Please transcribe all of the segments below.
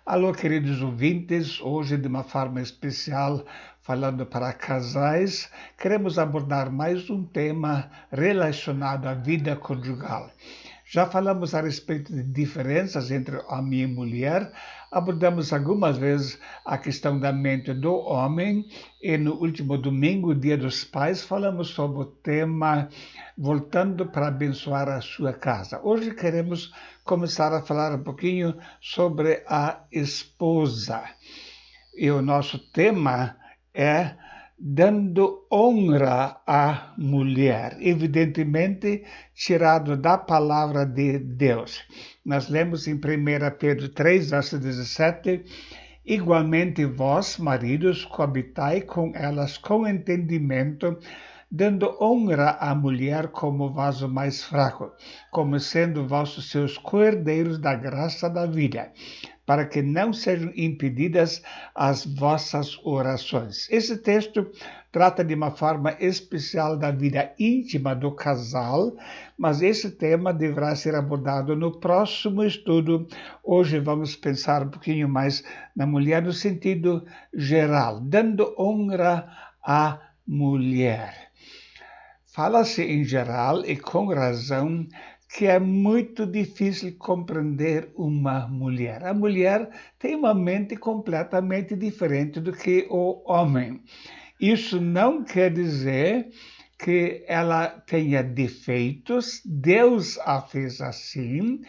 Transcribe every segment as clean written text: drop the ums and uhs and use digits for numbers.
Alô, queridos ouvintes, hoje de uma forma especial, falando para casais, queremos abordar mais um tema relacionado à vida conjugal. Já falamos a respeito de diferenças entre homem e mulher, abordamos algumas vezes a questão da mente do homem e no último domingo, Dia dos Pais, falamos sobre o tema voltando para abençoar a sua casa. Hoje queremos começar a falar um pouquinho sobre a esposa. E o nosso tema é dando honra à mulher, evidentemente tirado da palavra de Deus. Nós lemos em 1 Pedro 3, verso 17, igualmente vós, maridos, coabitai com elas com entendimento, dando honra à mulher como vaso mais fraco, como sendo vossos seus coerdeiros da graça da vida, para que não sejam impedidas as vossas orações. Esse texto trata de uma forma especial da vida íntima do casal, mas esse tema deverá ser abordado no próximo estudo. Hoje vamos pensar um pouquinho mais na mulher no sentido geral, dando honra à mulher. Fala-se em geral e com razão que é muito difícil compreender uma mulher. A mulher tem uma mente completamente diferente do que o homem. Isso não quer dizer que ela tenha defeitos, Deus a fez assim,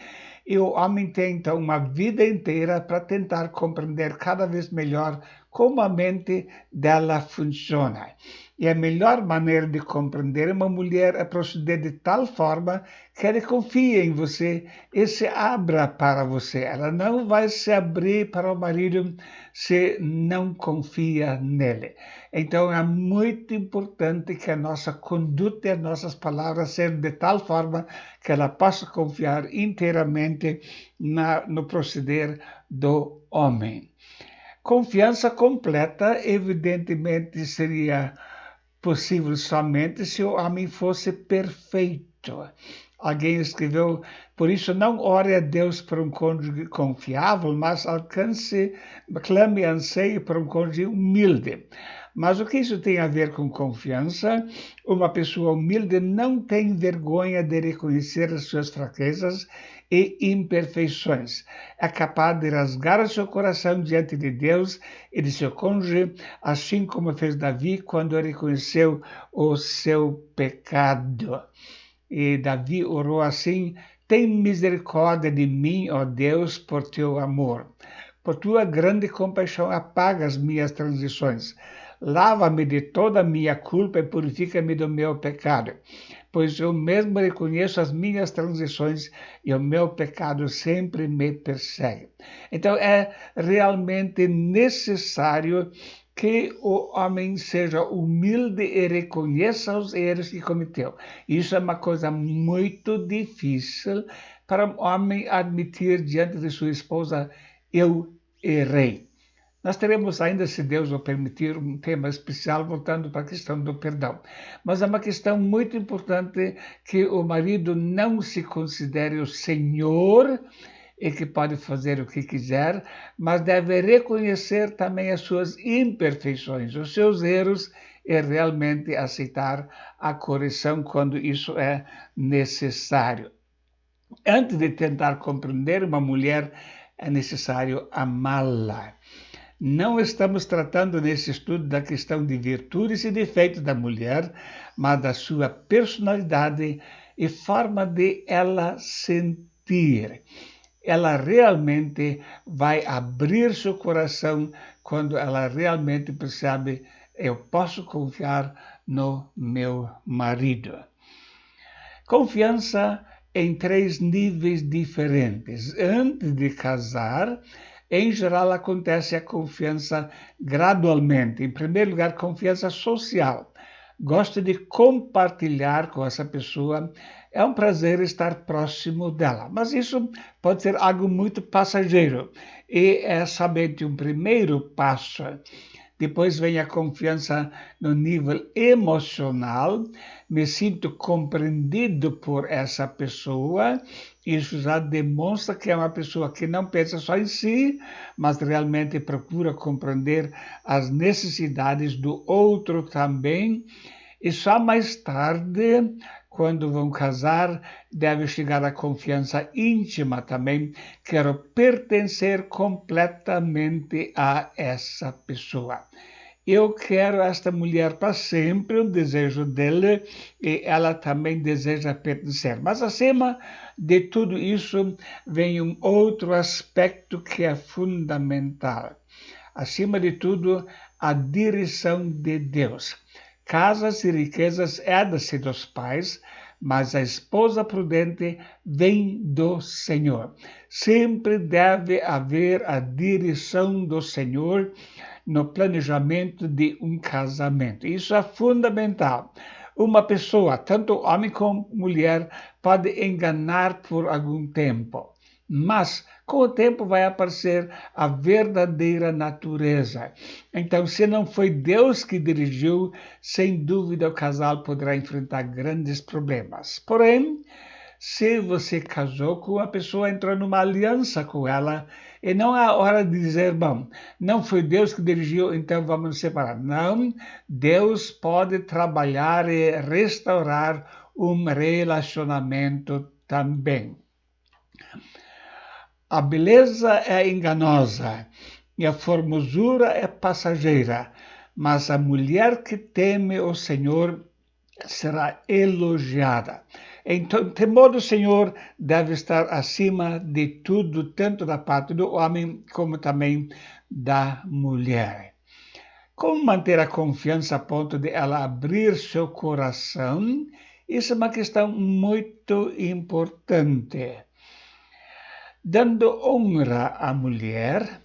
e o homem tem então uma vida inteira para tentar compreender cada vez melhor como a mente dela funciona. E a melhor maneira de compreender uma mulher é proceder de tal forma que ela confie em você e se abra para você. Ela não vai se abrir para o marido se não confia nele. Então é muito importante que a nossa conduta e as nossas palavras sejam de tal forma que ela possa confiar inteiramente no proceder do homem. Confiança completa, evidentemente, seria possível somente se o homem fosse perfeito. Alguém escreveu, por isso não ore a Deus por um cônjuge confiável, mas clame e anseie por um cônjuge humilde. Mas o que isso tem a ver com confiança? Uma pessoa humilde não tem vergonha de reconhecer as suas fraquezas e imperfeições. É capaz de rasgar o seu coração diante de Deus e de seu cônjuge, assim como fez Davi quando reconheceu o seu pecado. E Davi orou assim: tem misericórdia de mim, ó Deus, por teu amor. Por tua grande compaixão apaga as minhas transições. Lava-me de toda a minha culpa e purifica-me do meu pecado, pois eu mesmo reconheço as minhas transições e o meu pecado sempre me persegue. Então é realmente necessário que o homem seja humilde e reconheça os erros que cometeu. Isso é uma coisa muito difícil para um homem admitir diante de sua esposa: eu errei. Nós teremos ainda, se Deus o permitir, um tema especial voltando para a questão do perdão. Mas é uma questão muito importante que o marido não se considere o senhor e que pode fazer o que quiser, mas deve reconhecer também as suas imperfeições, os seus erros, e realmente aceitar a correção quando isso é necessário. Antes de tentar compreender uma mulher, é necessário amá-la. Não estamos tratando nesse estudo da questão de virtudes e defeitos da mulher, mas da sua personalidade e forma de ela sentir. Ela realmente vai abrir seu coração quando ela realmente percebe: eu posso confiar no meu marido. Confiança em 3 níveis diferentes. Antes de casar, em geral, acontece a confiança gradualmente. Em primeiro lugar, confiança social. Gosto de compartilhar com essa pessoa. É um prazer estar próximo dela. Mas isso pode ser algo muito passageiro. E é somente um primeiro passo. Depois vem a confiança no nível emocional. Me sinto compreendido por essa pessoa. Isso já demonstra que é uma pessoa que não pensa só em si, mas realmente procura compreender as necessidades do outro também. E só mais tarde, quando vão casar, deve chegar a confiança íntima também. Quero pertencer completamente a essa pessoa. Eu quero esta mulher para sempre, o desejo dele, e ela também deseja pertencer. Mas acima de tudo isso, vem um outro aspecto que é fundamental. Acima de tudo, a direção de Deus. Casas e riquezas herda-se dos pais, mas a esposa prudente vem do Senhor. Sempre deve haver a direção do Senhor no planejamento de um casamento. Isso é fundamental. Uma pessoa, tanto homem como mulher, pode enganar por algum tempo, mas com o tempo vai aparecer a verdadeira natureza. Então, se não foi Deus que dirigiu, sem dúvida o casal poderá enfrentar grandes problemas. Porém, se você casou com uma pessoa, entrou numa aliança com ela, e não é hora de dizer, bom, não foi Deus que dirigiu, então vamos nos separar. Não, Deus pode trabalhar e restaurar um relacionamento também. A beleza é enganosa e a formosura é passageira, mas a mulher que teme o Senhor será elogiada. Então, o temor do Senhor deve estar acima de tudo, tanto da parte do homem como também da mulher. Como manter a confiança a ponto de ela abrir seu coração? Isso é uma questão muito importante. Dando honra à mulher,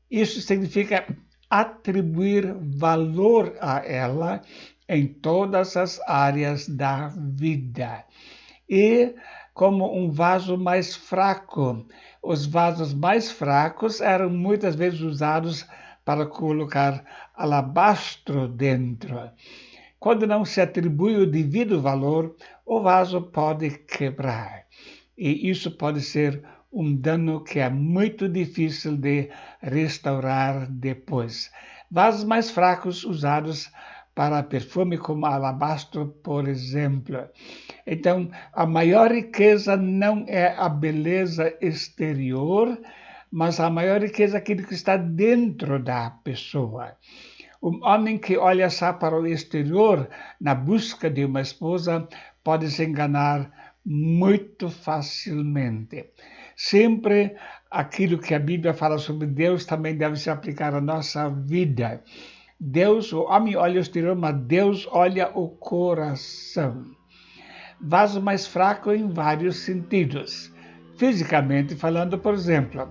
isso significa atribuir valor a ela em todas as áreas da vida. E como um vaso mais fraco. Os vasos mais fracos eram muitas vezes usados para colocar alabastro dentro. Quando não se atribui o devido valor, o vaso pode quebrar. E isso pode ser um dano que é muito difícil de restaurar depois. Vasos mais fracos usados para perfume como alabastro, por exemplo. Então, a maior riqueza não é a beleza exterior, mas a maior riqueza é aquilo que está dentro da pessoa. Um homem que olha só para o exterior na busca de uma esposa pode se enganar muito facilmente. Sempre aquilo que a Bíblia fala sobre Deus também deve se aplicar à nossa vida. Deus, o homem olha o exterior, mas Deus olha o coração. Vaso mais fraco em vários sentidos. Fisicamente falando, por exemplo,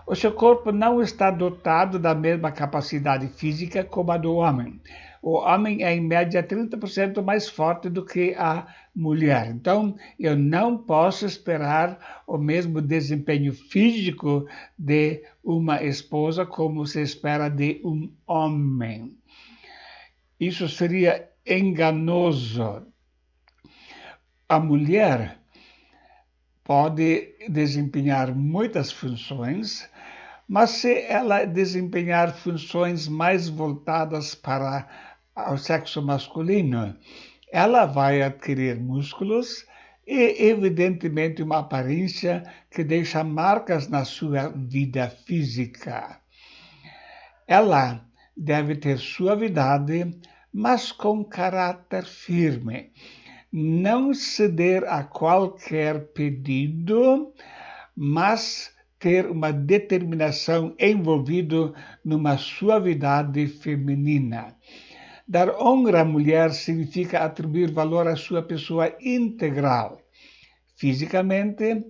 o seu corpo não está dotado da mesma capacidade física como a do homem. O homem é, em média, 30% mais forte do que a mulher. Então, eu não posso esperar o mesmo desempenho físico de uma esposa como se espera de um homem. Isso seria enganoso. A mulher pode desempenhar muitas funções, mas se ela desempenhar funções mais voltadas para o sexo masculino, ela vai adquirir músculos e, evidentemente, uma aparência que deixa marcas na sua vida física. Ela deve ter suavidade, mas com caráter firme. Não ceder a qualquer pedido, mas ter uma determinação envolvida numa suavidade feminina. Dar honra à mulher significa atribuir valor à sua pessoa integral, fisicamente,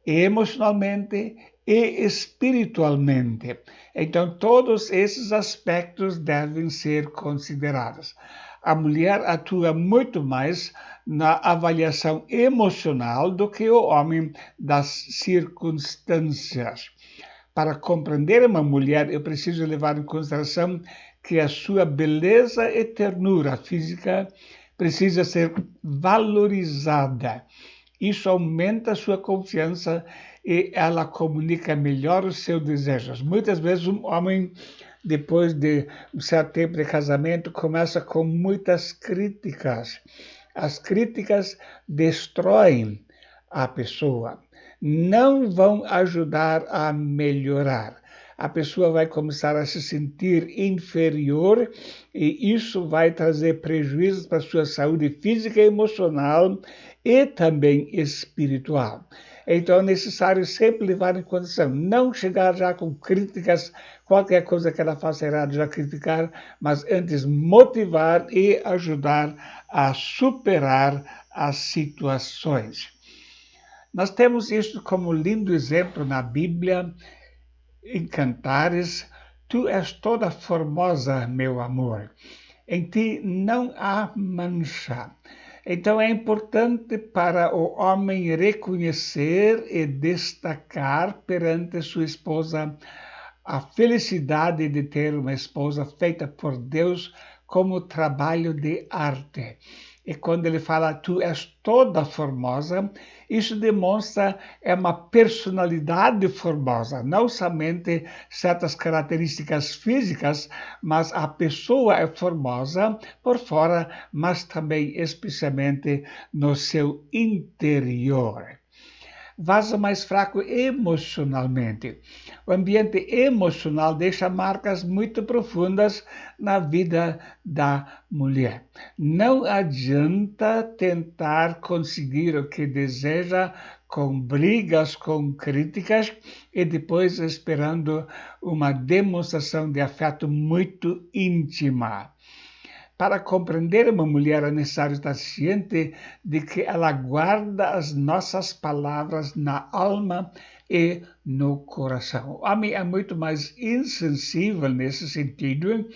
emocionalmente e espiritualmente. Então, todos esses aspectos devem ser considerados. A mulher atua muito mais na avaliação emocional do que o homem das circunstâncias. Para compreender uma mulher, eu preciso levar em consideração que a sua beleza e ternura física precisa ser valorizada. Isso aumenta a sua confiança e ela comunica melhor os seus desejos. Muitas vezes um homem, depois de um certo tempo de casamento, começa com muitas críticas. As críticas destroem a pessoa, não vão ajudar a melhorar. A pessoa vai começar a se sentir inferior e isso vai trazer prejuízos para a sua saúde física e emocional e também espiritual. Então é necessário sempre levar em consideração, não chegar já com críticas, qualquer coisa que ela faça errado já criticar, mas antes motivar e ajudar a superar as situações. Nós temos isso como lindo exemplo na Bíblia, em Cantares: Tu és toda formosa, meu amor, em ti não há mancha. Então é importante para o homem reconhecer e destacar perante sua esposa a felicidade de ter uma esposa feita por Deus como trabalho de arte. E quando ele fala, tu és toda formosa, isso demonstra uma personalidade formosa, não somente certas características físicas, mas a pessoa é formosa por fora, mas também especialmente no seu interior. Vaso mais fraco emocionalmente. O ambiente emocional deixa marcas muito profundas na vida da mulher. Não adianta tentar conseguir o que deseja com brigas, com críticas e depois esperando uma demonstração de afeto muito íntima. Para compreender uma mulher é necessário estar ciente de que ela guarda as nossas palavras na alma e no coração. O homem é muito mais insensível nesse sentido,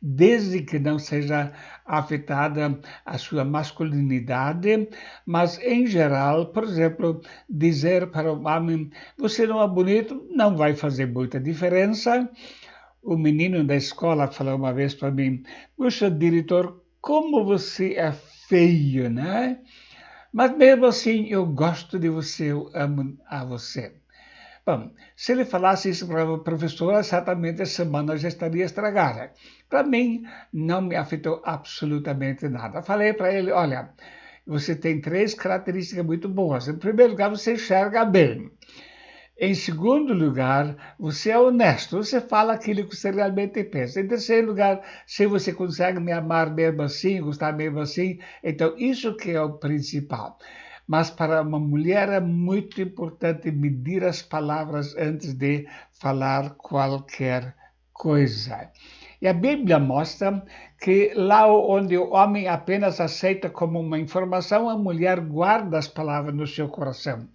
desde que não seja afetada a sua masculinidade, mas em geral, por exemplo, dizer para o homem, você não é bonito, não vai fazer muita diferença. O menino da escola falou uma vez para mim, puxa, diretor, como você é feio, né? Mas mesmo assim, eu gosto de você, eu amo a você. Bom, se ele falasse isso para a professora, certamente a semana já estaria estragada. Para mim, não me afetou absolutamente nada. Falei para ele, olha, você tem 3 características muito boas. Em primeiro lugar, você enxerga bem. Em segundo lugar, você é honesto, você fala aquilo que você realmente pensa. Em terceiro lugar, se você consegue me amar mesmo assim, gostar mesmo assim, então isso que é o principal. Mas para uma mulher é muito importante medir as palavras antes de falar qualquer coisa. E a Bíblia mostra que lá onde o homem apenas aceita como uma informação, a mulher guarda as palavras no seu coração.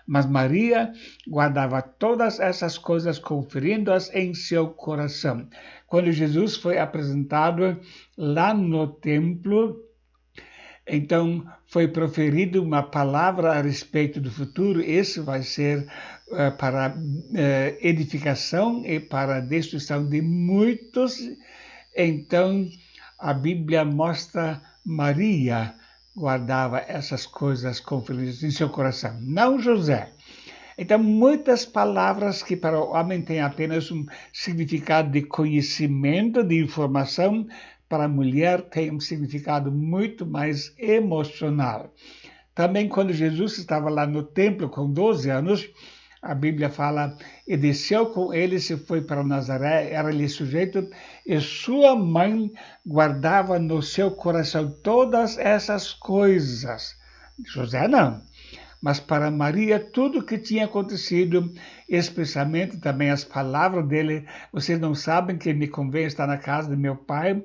Mas Maria guardava todas essas coisas, conferindo-as em seu coração. Quando Jesus foi apresentado lá no templo, então foi proferida uma palavra a respeito do futuro. Isso vai ser para edificação e para destruição de muitos. Então a Bíblia mostra Maria guardava essas coisas conferidas em seu coração, não José. Então, muitas palavras que para o homem têm apenas um significado de conhecimento, de informação, para a mulher tem um significado muito mais emocional. Também quando Jesus estava lá no templo com 12 anos, a Bíblia fala, e desceu com ele, se foi para Nazaré, era-lhe sujeito, e sua mãe guardava no seu coração todas essas coisas. José não, mas para Maria tudo o que tinha acontecido, especialmente também as palavras dele, vocês não sabem que me convém estar na casa de meu pai,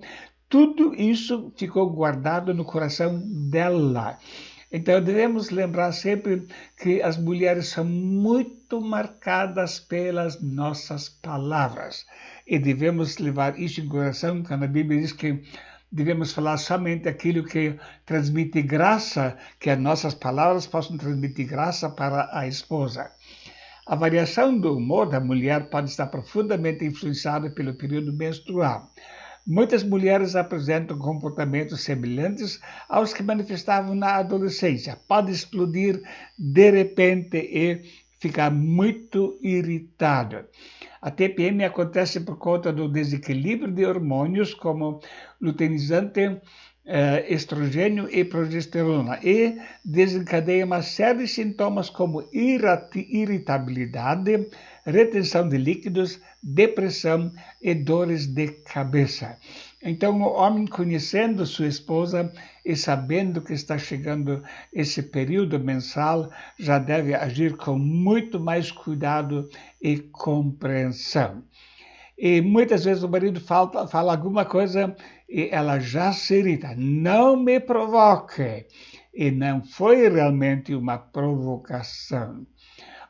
tudo isso ficou guardado no coração dela. Então devemos lembrar sempre que as mulheres são muito marcadas pelas nossas palavras e devemos levar isso em consideração quando a Bíblia diz que devemos falar somente aquilo que transmite graça, que as nossas palavras possam transmitir graça para a esposa. A variação do humor da mulher pode estar profundamente influenciada pelo período menstrual. Muitas mulheres apresentam comportamentos semelhantes aos que manifestavam na adolescência. Pode explodir de repente e ficar muito irritado. A TPM acontece por conta do desequilíbrio de hormônios como luteinizante, estrogênio e progesterona e desencadeia uma série de sintomas como irritabilidade, retenção de líquidos, depressão e dores de cabeça. Então, o homem, conhecendo sua esposa e sabendo que está chegando esse período mensal, já deve agir com muito mais cuidado e compreensão. E muitas vezes o marido fala alguma coisa e ela já se irrita. Não me provoque. E não foi realmente uma provocação.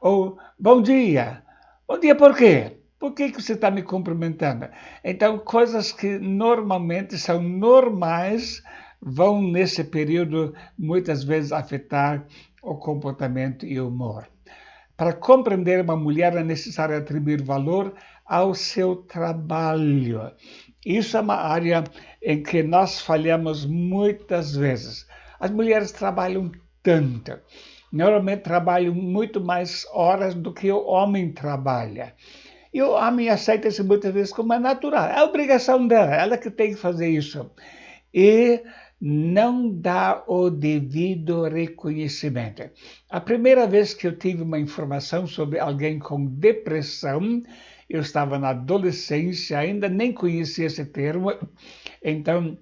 Ou, bom dia. Bom dia por quê? Por que você está me cumprimentando? Então, coisas que normalmente são normais vão, nesse período, muitas vezes afetar o comportamento e o humor. Para compreender uma mulher é necessário atribuir valor ao seu trabalho. Isso é uma área em que nós falhamos muitas vezes. As mulheres trabalham tanto. Normalmente trabalham muito mais horas do que o homem trabalha. E o homem aceita isso muitas vezes como é natural. É a obrigação dela, ela que tem que fazer isso. E não dá o devido reconhecimento. A primeira vez que eu tive uma informação sobre alguém com depressão, eu estava na adolescência, ainda nem conhecia esse termo, então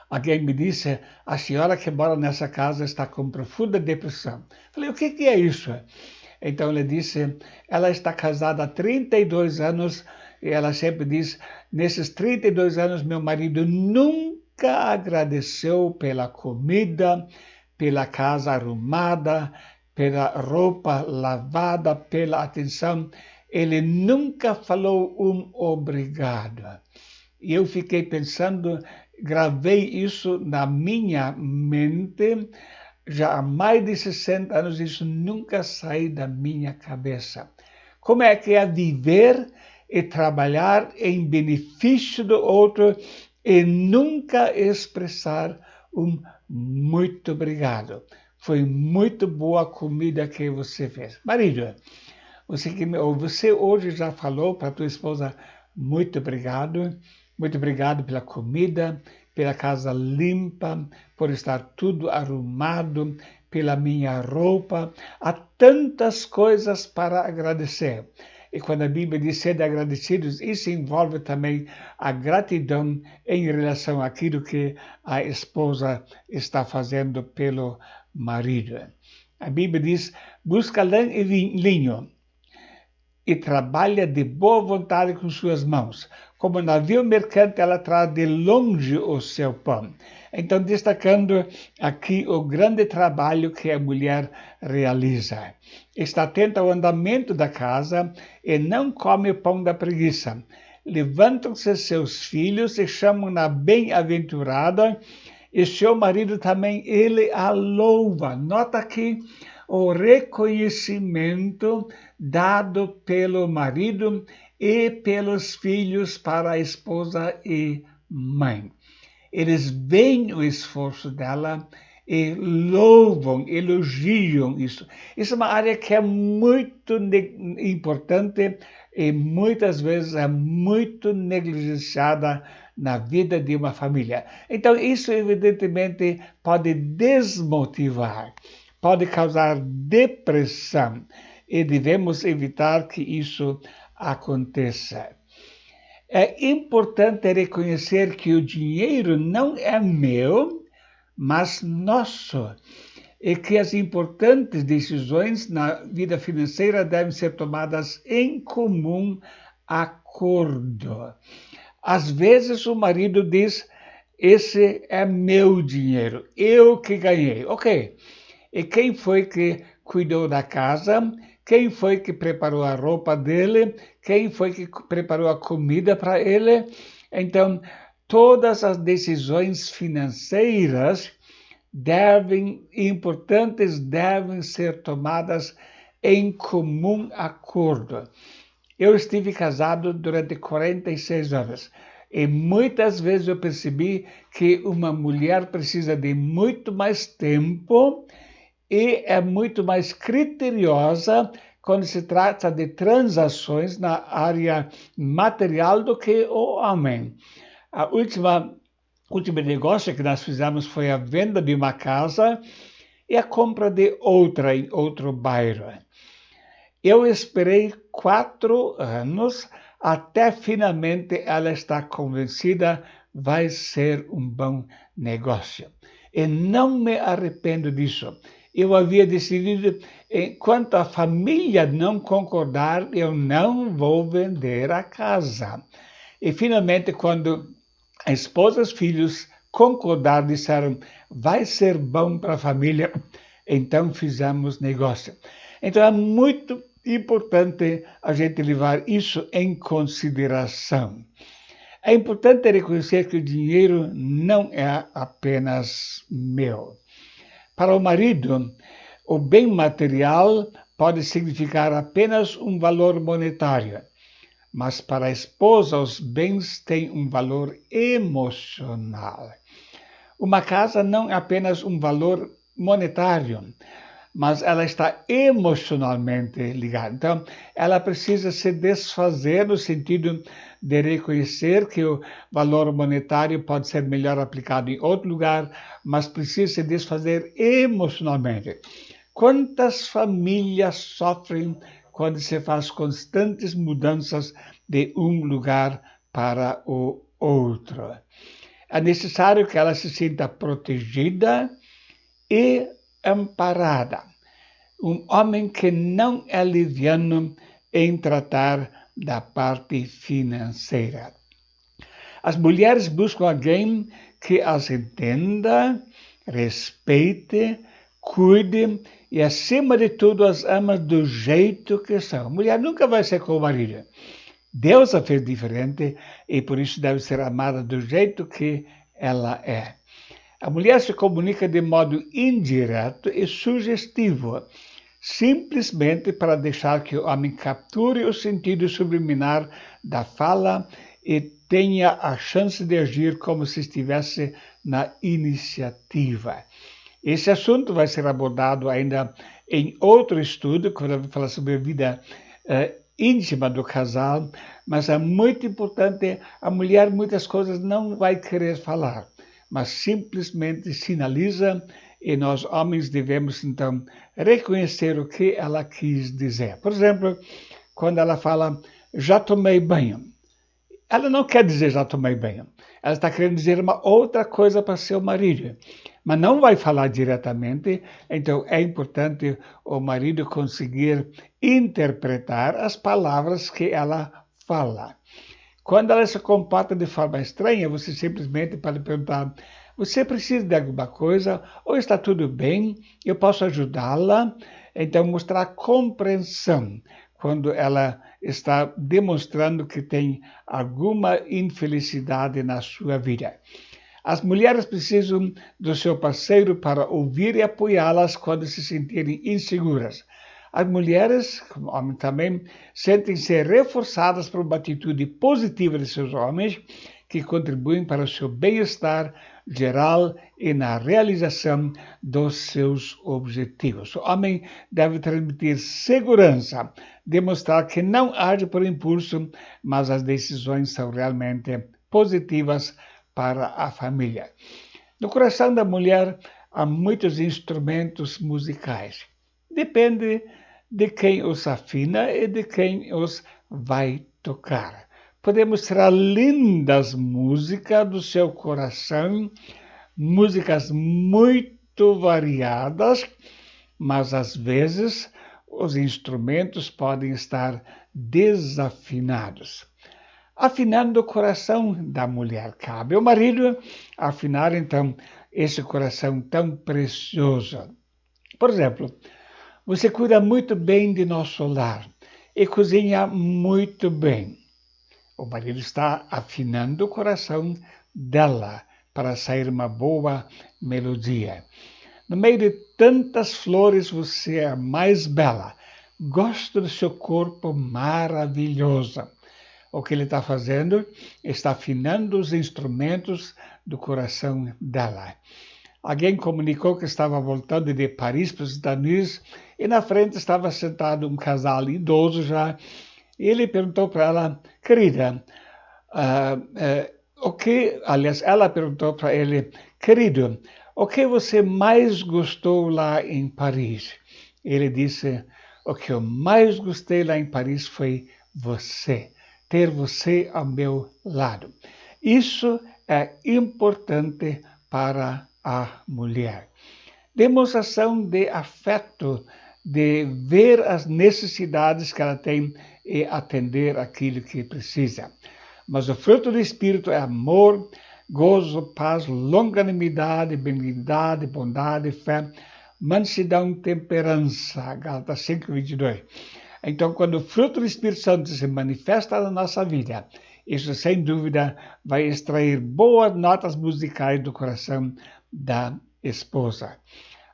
alguém me disse, a senhora que mora nessa casa está com profunda depressão. Falei, o que é isso? Então ele disse, ela está casada há 32 anos e ela sempre diz, nesses 32 anos meu marido nunca agradeceu pela comida, pela casa arrumada, pela roupa lavada, pela atenção. Ele nunca falou um obrigado. E eu fiquei pensando, gravei isso na minha mente, já há mais de 60 anos, isso nunca saiu da minha cabeça. Como é que é viver e trabalhar em benefício do outro e nunca expressar um muito obrigado. Foi muito boa a comida que você fez. Marido, você hoje já falou para tua esposa muito obrigado pela comida, pela casa limpa, por estar tudo arrumado, pela minha roupa. Há tantas coisas para agradecer. E quando a Bíblia diz ser agradecidos, isso envolve também a gratidão em relação àquilo que a esposa está fazendo pelo marido. A Bíblia diz, busca lã e linho e trabalha de boa vontade com suas mãos. Como navio mercante, ela traz de longe o seu pão. Então, destacando aqui o grande trabalho que a mulher realiza. Está atenta ao andamento da casa e não come o pão da preguiça. Levantam-se seus filhos e chamam-na bem-aventurada, e seu marido também, ele a louva. Nota aqui o reconhecimento dado pelo marido e pelos filhos para a esposa e mãe. Eles veem o esforço dela e louvam, elogiam isso. Isso é uma área que é muito importante e muitas vezes é muito negligenciada na vida de uma família. Então, isso evidentemente pode desmotivar, pode causar depressão e devemos evitar que isso aconteça. É importante reconhecer que o dinheiro não é meu, mas nosso, e que as importantes decisões na vida financeira devem ser tomadas em comum acordo. Às vezes o marido diz, esse é meu dinheiro, eu que ganhei. Ok, e quem foi que cuidou da casa? Quem foi que preparou a roupa dele? Quem foi que preparou a comida para ele? Então, todas as decisões financeiras importantes devem ser tomadas em comum acordo. Eu estive casado durante 46 anos e muitas vezes eu percebi que uma mulher precisa de muito mais tempo e é muito mais criteriosa quando se trata de transações na área material do que o homem. A último negócio que nós fizemos foi a venda de uma casa e a compra de outra em outro bairro. Eu esperei 4 anos até finalmente ela estar convencida vai ser um bom negócio. E não me arrependo disso. Eu havia decidido, enquanto a família não concordar, eu não vou vender a casa. E finalmente, quando a esposa e os filhos concordaram, disseram, vai ser bom para a família, então fizemos negócio. Então é muito importante a gente levar isso em consideração. É importante reconhecer que o dinheiro não é apenas meu. Para o marido, o bem material pode significar apenas um valor monetário, mas para a esposa os bens têm um valor emocional. Uma casa não é apenas um valor monetário, mas ela está emocionalmente ligada. Então, ela precisa se desfazer no sentido de reconhecer que o valor monetário pode ser melhor aplicado em outro lugar, mas precisa se desfazer emocionalmente. Quantas famílias sofrem quando se faz constantes mudanças de um lugar para o outro? É necessário que ela se sinta protegida e amparada. Um homem que não é liviano em tratar da parte financeira. As mulheres buscam alguém que as entenda, respeite, cuide e, acima de tudo, as ama do jeito que são. A mulher nunca vai ser como o marido. Deus a fez diferente e por isso deve ser amada do jeito que ela é. A mulher se comunica de modo indireto e sugestivo, simplesmente para deixar que o homem capture o sentido subliminar da fala e tenha a chance de agir como se estivesse na iniciativa. Esse assunto vai ser abordado ainda em outro estudo, quando eu vou falar sobre a vida íntima do casal, mas é muito importante, a mulher muitas coisas não vai querer falar, mas simplesmente sinaliza e nós homens devemos então reconhecer o que ela quis dizer. Por exemplo, quando ela fala, já tomei banho. Ela não quer dizer já tomei banho. Ela está querendo dizer uma outra coisa para seu marido, mas não vai falar diretamente, então é importante o marido conseguir interpretar as palavras que ela fala. Quando ela se comporta de forma estranha, você simplesmente pode perguntar, você precisa de alguma coisa ou está tudo bem? Eu posso ajudá-la? Então, mostrar compreensão quando ela está demonstrando que tem alguma infelicidade na sua vida. As mulheres precisam do seu parceiro para ouvir e apoiá-las quando se sentirem inseguras. As mulheres, como homens também, sentem-se reforçadas por uma atitude positiva de seus homens, que contribuem para o seu bem-estar geral e na realização dos seus objetivos. O homem deve transmitir segurança, demonstrar que não age por impulso, mas as decisões são realmente positivas para a família. No coração da mulher há muitos instrumentos musicais. Depende de quem os afina e de quem os vai tocar. Podemos tirar lindas músicas do seu coração, músicas muito variadas, mas às vezes os instrumentos podem estar desafinados. Afinando o coração da mulher. Cabe ao marido afinar, então, esse coração tão precioso. Por exemplo, você cuida muito bem de nosso lar e cozinha muito bem. O marido está afinando o coração dela para sair uma boa melodia. No meio de tantas flores, você é a mais bela. Gosto do seu corpo maravilhoso. O que ele está fazendo? Está afinando os instrumentos do coração dela. Alguém comunicou que estava voltando de Paris para os Estados Unidos e na frente estava sentado um casal idoso já. E ele perguntou para ela, querida, aliás, ela perguntou para ele, querido, o que você mais gostou lá em Paris? Ele disse, o que eu mais gostei lá em Paris foi você, ter você ao meu lado. Isso é importante para a mulher. Demonstração de afeto, de ver as necessidades que ela tem e atender aquilo que precisa. Mas o fruto do Espírito é amor, gozo, paz, longanimidade, benignidade, bondade, fé, mansidão, temperança. Gálatas 5:22. Então, quando o fruto do Espírito Santo se manifesta na nossa vida, isso sem dúvida vai extrair boas notas musicais do coração da esposa.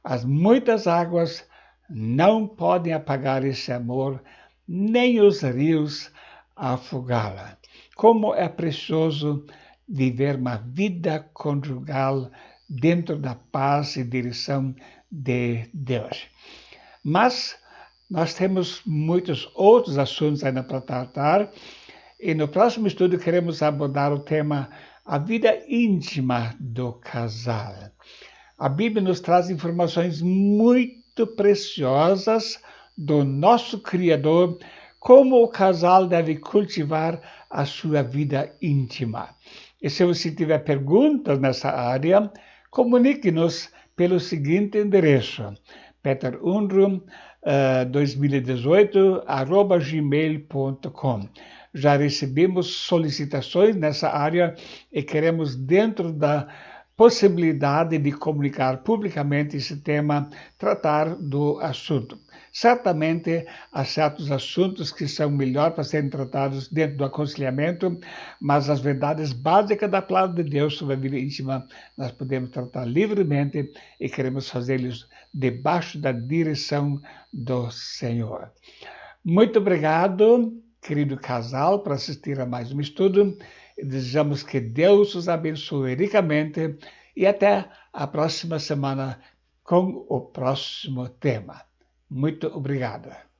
As muitas águas não podem apagar esse amor, nem os rios afogá-la. Como é precioso viver uma vida conjugal dentro da paz e direção de Deus. Mas nós temos muitos outros assuntos ainda para tratar e no próximo estudo queremos abordar o tema a vida íntima do casal. A Bíblia nos traz informações muito preciosas do nosso Criador, como o casal deve cultivar a sua vida íntima. E se você tiver perguntas nessa área, comunique-nos pelo seguinte endereço, peterundrum2018@gmail.com. Já recebemos solicitações nessa área e queremos, dentro da possibilidade de comunicar publicamente esse tema, tratar do assunto. Certamente há certos assuntos que são melhor para serem tratados dentro do aconselhamento, mas as verdades básicas da palavra de Deus sobre a vida íntima nós podemos tratar livremente e queremos fazê-los debaixo da direção do Senhor. Muito obrigado, querido casal, por assistir a mais um estudo. Desejamos que Deus os abençoe ricamente e até a próxima semana com o próximo tema. Muito obrigado.